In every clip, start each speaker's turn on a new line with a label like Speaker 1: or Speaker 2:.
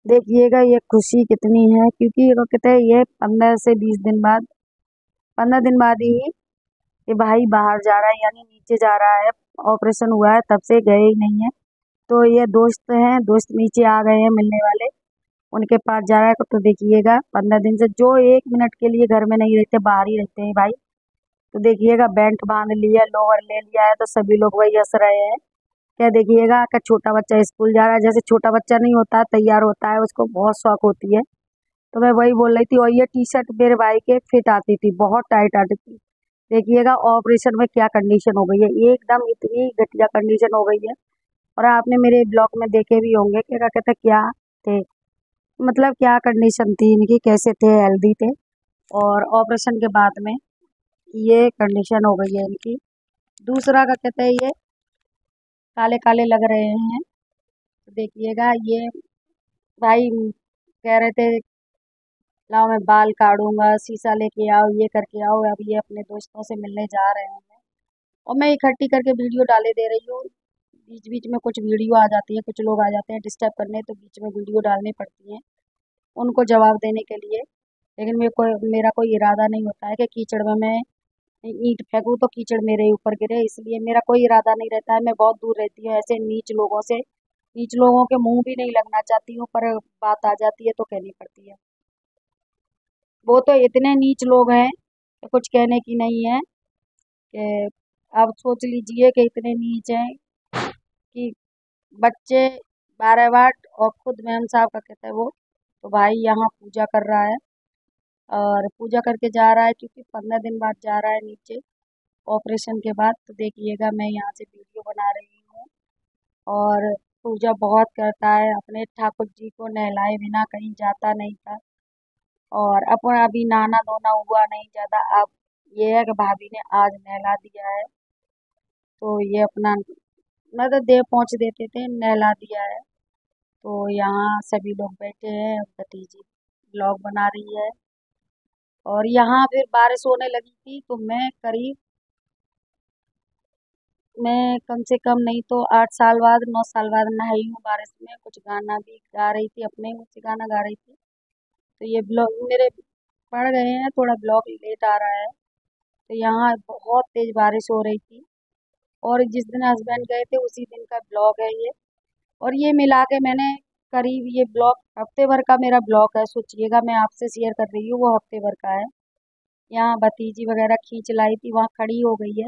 Speaker 1: देखिएगा ये खुशी कितनी है, क्योंकि वो कहते हैं ये 15 से 20 दिन बाद, 15 दिन बाद ही ये भाई बाहर जा रहा है, यानी नीचे जा रहा है। ऑपरेशन हुआ है तब से गए ही नहीं है। तो ये दोस्त हैं, दोस्त नीचे आ गए हैं मिलने वाले, उनके पास जा रहा है। तो देखिएगा 15 दिन से जो 1 मिनट के लिए घर में नहीं रहते, बाहर ही रहते हैं भाई। तो देखिएगा बेल्ट बांध लिया, लोअर ले लिया है, तो सभी लोग वही हंस रहे हैं। क्या देखिएगा कि छोटा बच्चा स्कूल जा रहा है, जैसे छोटा बच्चा नहीं होता तैयार होता है, उसको बहुत शौक होती है। तो मैं वही बोल रही थी। और ये टी शर्ट मेरे भाई के फिट आती थी, बहुत टाइट आती थी। देखिएगा ऑपरेशन में क्या कंडीशन हो गई है, एकदम इतनी घटिया कंडीशन हो गई है। और आपने मेरे ब्लॉग में देखे भी होंगे कि क्या कहते क्या थे, मतलब क्या कंडीशन थी इनकी, कैसे थे, हेल्दी थे। और ऑपरेशन के बाद में ये कंडीशन हो गई है इनकी। दूसरा क्या कहते हैं, ये काले काले लग रहे हैं। तो देखिएगा ये भाई कह रहे थे लाओ मैं बाल काटूंगा, शीशा लेके आओ, ये करके आओ। अब ये अपने दोस्तों से मिलने जा रहे हैं, और मैं इकट्ठी करके वीडियो डाले दे रही हूँ। बीच बीच में कुछ वीडियो आ जाती है, कुछ लोग आ जाते हैं डिस्टर्ब करने, तो बीच में वीडियो डालनी पड़ती है उनको जवाब देने के लिए। लेकिन मेरा कोई इरादा नहीं होता है कि कीचड़ में मैं ईंट फेंकूं तो कीचड़ मेरे ऊपर गिरे, इसलिए मेरा कोई इरादा नहीं रहता है। मैं बहुत दूर रहती हूँ ऐसे नीच लोगों से, नीच लोगों के मुंह भी नहीं लगना चाहती हूँ, पर बात आ जाती है तो कहनी पड़ती है। वो तो इतने नीच लोग हैं कि कुछ कहने की नहीं है। कि आप सोच लीजिए कि इतने नीच हैं कि बच्चे 12 वाट और खुद मैम साहब का कहता है वो, तो भाई यहाँ पूजा कर रहा है, और पूजा करके जा रहा है, क्योंकि 15 दिन बाद जा रहा है नीचे ऑपरेशन के बाद। तो देखिएगा मैं यहाँ से वीडियो बना रही हूँ। और पूजा बहुत करता है, अपने ठाकुर जी को नहलाए बिना कहीं जाता नहीं था। और अपना अभी नहाना धोना हुआ नहीं ज़्यादा। अब ये है कि भाभी ने आज नहला दिया है, तो ये अपना मतलब देह पहुँच देते थे, नहला दिया है। तो यहाँ सभी लोग बैठे हैं, भतीजी ब्लॉग बना रही है। और यहाँ फिर बारिश होने लगी थी, तो मैं कम से कम नहीं तो 8 साल बाद 9 साल बाद नहाई हूँ बारिश में। कुछ गाना भी गा रही थी, अपने मुँह से गाना गा रही थी। तो ये ब्लॉग मेरे पड़ गए हैं, थोड़ा ब्लॉग लेट आ रहा है। तो यहाँ बहुत तेज बारिश हो रही थी, और जिस दिन हस्बैंड गए थे उसी दिन का ब्लॉग है ये। और ये मिला के मैंने करीब ये ब्लॉग हफ्ते भर का मेरा ब्लॉग है, सोचिएगा मैं आपसे शेयर कर रही हूँ वो हफ्ते भर का है। यहाँ भतीजी वगैरह खींच लाई थी, वहाँ खड़ी हो गई है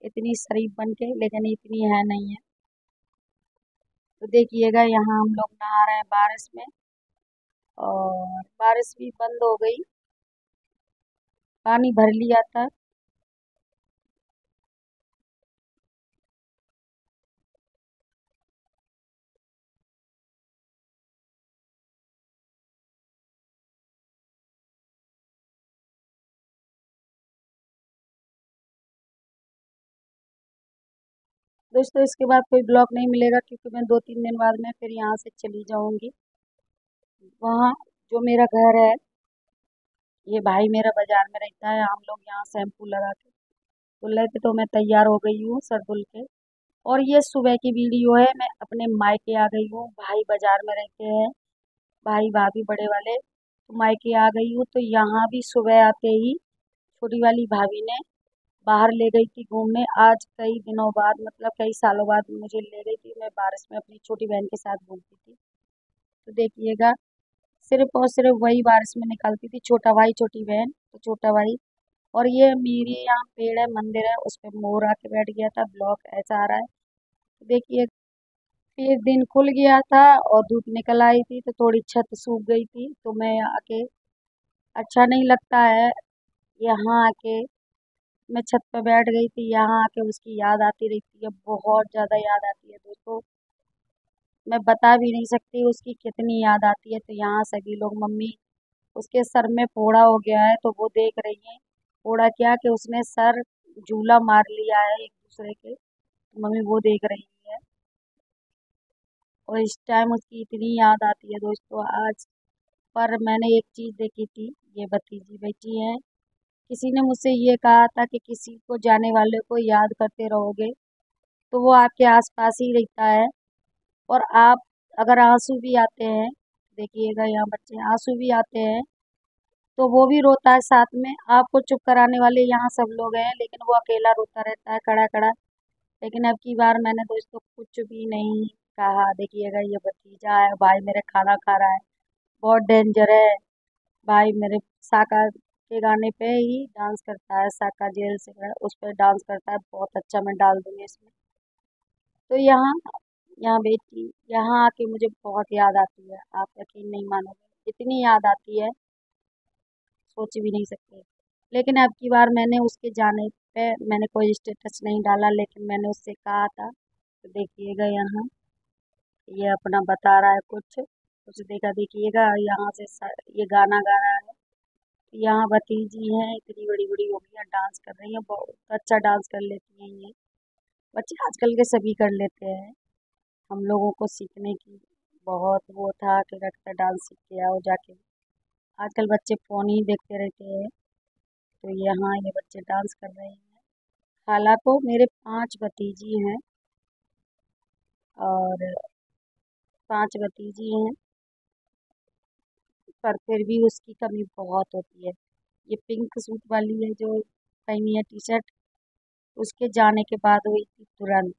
Speaker 1: इतनी शरीफ बन के, लेकिन इतनी है नहीं है। तो देखिएगा यहाँ हम लोग नहा रहे हैं बारिश में, और बारिश भी बंद हो गई, पानी भर लिया था। दोस्तों इसके बाद कोई ब्लॉग नहीं मिलेगा, क्योंकि मैं 2-3 दिन बाद में फिर यहाँ से चली जाऊँगी। वहाँ जो मेरा घर है, ये भाई मेरा बाजार में रहता है, हम लोग यहाँ शैम्पू लगा के धुल रहे थे, तो मैं तैयार हो गई हूँ सर धुल के। और ये सुबह की वीडियो है, मैं अपने मायके आ गई हूँ, भाई बाजार में रहते हैं, भाई भाभी बड़े वाले, तो मायके आ गई हूँ। तो यहाँ भी सुबह आते ही छोटी वाली भाभी ने बाहर ले गई थी घूमने। आज कई दिनों बाद, मतलब कई सालों बाद मुझे ले गई थी, मैं बारिश में अपनी छोटी बहन के साथ घूमती थी। तो देखिएगा सिर्फ और सिर्फ वही बारिश में निकलती थी, छोटा भाई छोटी बहन। तो छोटा भाई, और ये मेरे यहाँ पेड़ है, मंदिर है, उस पे मोर आके बैठ गया था। ब्लॉक ऐसा आ रहा है, तो देखिए फिर दिन खुल गया था और धूप निकल आई थी, तो थोड़ी छत सूख गई थी, तो मैं आके अच्छा नहीं लगता है यहाँ आके। मैं छत पे बैठ गई थी, यहाँ आके उसकी याद आती रहती है, बहुत ज़्यादा याद आती है दोस्तों। मैं बता भी नहीं सकती उसकी कितनी याद आती है। तो यहाँ सभी लोग, मम्मी उसके सर में फोड़ा हो गया है, तो वो देख रही है। फोड़ा क्या कि उसने सर झूला मार लिया है एक दूसरे के, तो मम्मी वो देख रही है। और इस टाइम उसकी इतनी याद आती है दोस्तों आज। पर मैंने एक चीज़ देखी थी, ये भतीजी बैठी है। किसी ने मुझसे ये कहा था कि किसी को जाने वाले को याद करते रहोगे तो वो आपके आसपास ही रहता है। और आप अगर आंसू भी आते हैं देखिएगा यहाँ बच्चे आंसू भी आते हैं तो वो भी रोता है साथ में। आपको चुप कराने वाले यहाँ सब लोग हैं, लेकिन वो अकेला रोता रहता है खड़ा खड़ा। लेकिन अब की बार मैंने दोस्तों कुछ भी नहीं कहा। देखिएगा ये भतीजा है, भाई मेरे खाना खा रहा है, बहुत डेंजर है भाई मेरे। साका के गाने पे ही डांस करता है, साका जेल से है, उस पर डांस करता है बहुत अच्छा। मैं डाल दूंगी इसमें। तो यहाँ यहाँ बेटी यहाँ आके मुझे बहुत याद आती है, आप यकीन नहीं मानोगे इतनी याद आती है, सोच भी नहीं सकते। लेकिन अब की बार मैंने उसके जाने पे मैंने कोई स्टेटस नहीं डाला, लेकिन मैंने उससे कहा था। तो देखिएगा यहाँ ये अपना बता रहा है कुछ कुछ देखा, देखिएगा यहाँ से ये गाना गा रहा है। यहाँ भतीजी हैं, इतनी बड़ी बड़ी हो गई हैं, डांस कर रही हैं, बहुत अच्छा डांस कर लेती हैं ये बच्चे। आजकल के सभी कर लेते हैं, हम लोगों को सीखने की बहुत वो था कि रखता डांस सीख के आओ जाके। आजकल बच्चे फोन ही देखते रहते हैं। तो यहाँ ये बच्चे डांस कर रहे हैं। हालांकि मेरे 5 भतीजी हैं और 5 भतीजी हैं, पर फिर भी उसकी कमी बहुत होती है। ये पिंक सूट वाली है जो पहनी है टी शर्ट, उसके जाने के बाद हुई थी तुरंत।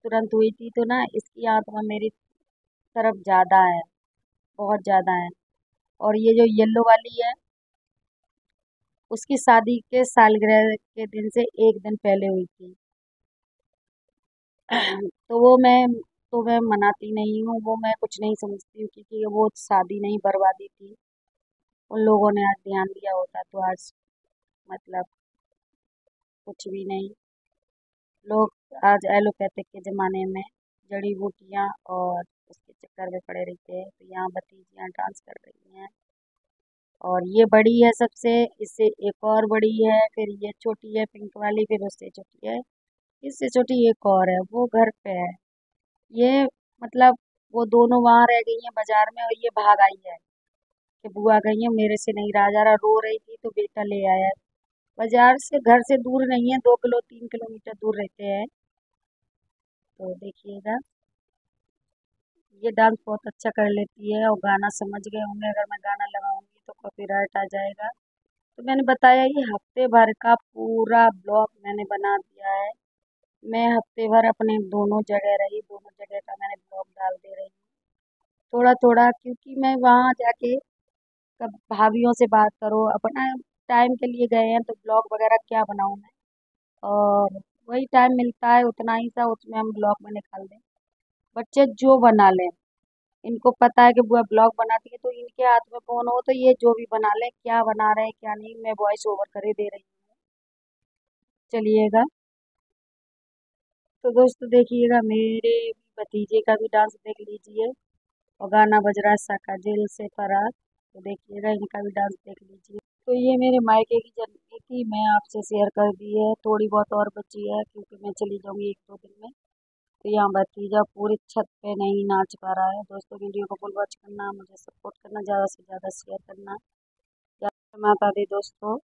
Speaker 1: तुरंत हुई थी तो ना इसकी आत्मा मेरी तरफ ज़्यादा है, बहुत ज़्यादा है। और ये जो येलो वाली है उसकी शादी के सालगिरह के दिन से एक दिन पहले हुई थी। तो मैं मनाती नहीं हूँ, वो मैं कुछ नहीं समझती हूँ, क्योंकि वो शादी नहीं बर्बादी थी। उन लोगों ने आज ध्यान दिया होता तो आज मतलब कुछ भी नहीं। लोग आज एलोपैथिक के ज़माने में जड़ी बूटियाँ और उसके चक्कर में पड़े रहते हैं। तो यहाँ भतीजियाँ डांस कर रही हैं और ये बड़ी है सबसे, इससे एक और बड़ी है, फिर ये छोटी है पिंक वाली, फिर उससे छोटी है, इससे छोटी एक और है, वो घर पे है। ये मतलब वो दोनों वहाँ रह गई हैं बाजार में, और ये भाग आई है कि बुआ गई है, मेरे से नहीं रहा जा रहा, रो रही थी तो बेटा ले आया। बाजार से घर से दूर नहीं है, 2 किलो 3 किलोमीटर दूर रहते हैं। तो देखिएगा ये डांस बहुत अच्छा कर लेती है और गाना समझ गए होंगे। अगर मैं गाना लगाऊंगी तो कॉपीराइट आ जाएगा। तो मैंने बताया ये हफ्ते भर का पूरा ब्लॉग मैंने बना दिया है। मैं हफ्ते भर अपने दोनों जगह रही, दोनों जगह का मैंने ब्लॉग डाल दे रही हूँ थोड़ा थोड़ा, क्योंकि मैं वहाँ जाके कब भाभीयों से बात करो, अपना टाइम के लिए गए हैं तो ब्लॉग वगैरह क्या बनाऊँ मैं। और वही टाइम मिलता है उतना ही सा, उसमें हम ब्लॉग में निकाल दें। बच्चे जो बना लें, इनको पता है कि बुआ ब्लॉग बनाती है, तो इनके हाथ में फोन हो तो ये जो भी बना ले, क्या बना रहे हैं क्या नहीं, मैं वॉइस ओवर करे दे रही हूँ। चलिएगा। तो दोस्तों देखिएगा मेरे भतीजे का भी डांस देख लीजिए, और गाना बज रहा है साका जेल से फरार। तो देखिएगा इनका भी डांस देख लीजिए। तो ये मेरे मायके की जर्नी थी, मैं आपसे शेयर कर दी है, थोड़ी बहुत और बची है क्योंकि मैं चली जाऊंगी 1-2 दिन में। तो यहाँ भतीजा पूरी छत पे नहीं नाच पा रहा है। दोस्तों वीडियो को फुल वॉच करना, मुझे सपोर्ट करना, ज़्यादा से ज़्यादा शेयर करना। जय माता दी दोस्तों।